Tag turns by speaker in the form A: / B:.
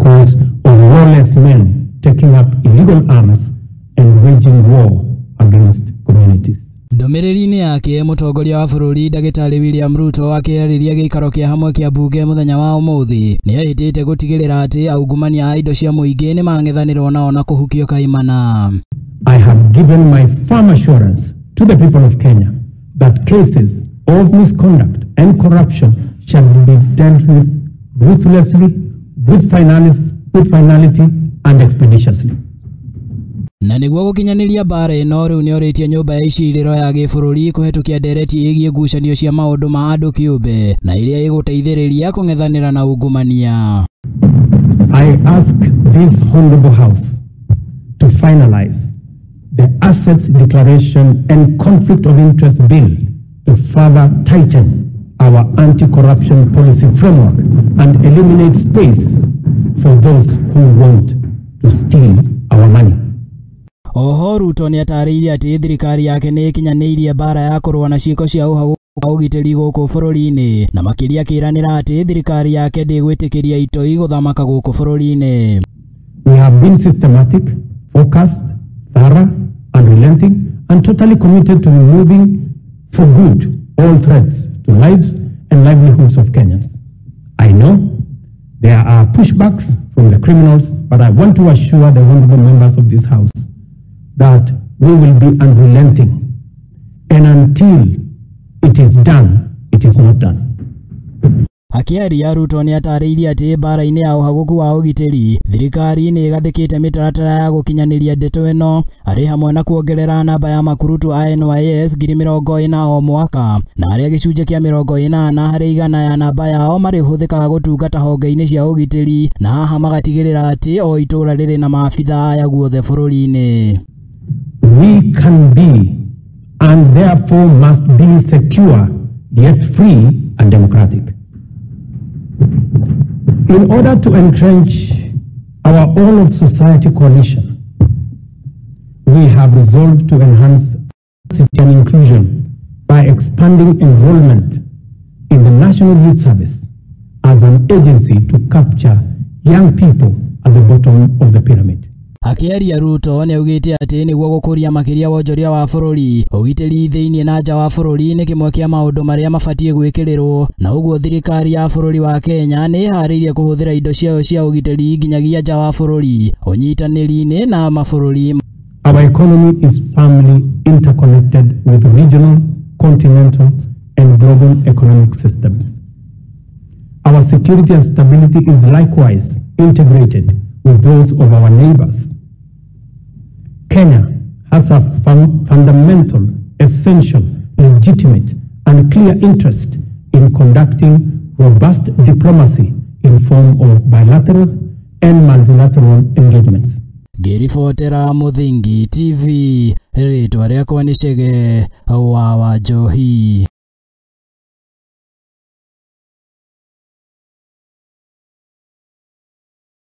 A: because of lawless men taking up illegal arms and waging war against communities.
B: Ndumiririini yake mutongoria wa bururi Ndagitari William Ruto akiariria giikaro kia hamwe kia bunge muthenya wa umuthi ni ahitite gutigirira ati Ungumania indo cia muingi ni mang'ethanirwo nao na kuhukio kaimana.
A: I have given my firm assurance to the people of Kenya that cases of misconduct and corruption shall be dealt with ruthlessly, with finality and expeditiously.
B: Na niguo gukinyaniria Mbara ino riu ni oritie nyumba ya iciriro ya gibururi kuhetukia ndereti igie ngucanio cia maundu ma andu kiumbe na iria iguteithiriria kung'ethanira na Ungumania.
A: I ask this honorable house to finalize the Assets Declaration and Conflict of Interest Bill to further tighten our anti-corruption policy framework and eliminate space for those who want to steal our money.
B: Oho Ruto niatariirie ati thirikari yake ni ikinyanirie Mbara ya kurua na ciiko cia Uhaguku Ugitiri guku bururiini na makiria kiranira ati thirikari yake ndigwitikiria itoi guthamaka guku bururiini.
A: We have been systematic, focused, thorough, unrelenting and totally committed to removing for good all threats to lives and livelihoods of Kenyans. I know there are pushbacks from the criminals, but I want to assure the honorable members of this house that we will be unrelenting, and until it is done, it is not done.
B: Akiaria Ruto niatariirie ati Mbara-ini ya Uhaguku wa Ugitiri thirikari ni igathikite mitaratara ya gukinyaniria ndeto ino ari hamwe na kuongerera namba ya makurutu a NYS 40,000 o mwaka na aria gicunje kia 40 hari igana ya namba yao mari huthikaga gutungata honge-ini cia ugitiri na haha magatigirira ati o itura riri na maabitha aya guothe bururi-ini.
A: We can be and therefore must be secure yet free and democratic. In order to entrench our all-of-society coalition, we have resolved to enhance diversity and inclusion by expanding enrollment in the National Youth Service as an agency to capture young people at the bottom of the pyramid.
B: Akiaria Ruto ni ugite ati niguo gukuria makiria wonjoria wa bururi ugitiri thiini na nja wa bururi ni kimwe kia maundu maria mabatie gwikirirwo na uguo thirikari ya bururi wa Kenya ni haririe kuhuthira indo ciao cia ugitiri nginyagia nja wa bururi unyitaniri-ini na mabururi.
A: Our economy is firmly interconnected with regional, continental and global economic systems. Our security and stability is likewise integrated with those of our neighbors. Kenya has a fundamental, essential, legitimate and clear interest in conducting robust diplomacy in form of bilateral and multilateral engagements.
B: Girifotera Muthingi TV ritwa riakwa ni Chege wa Wanjohi.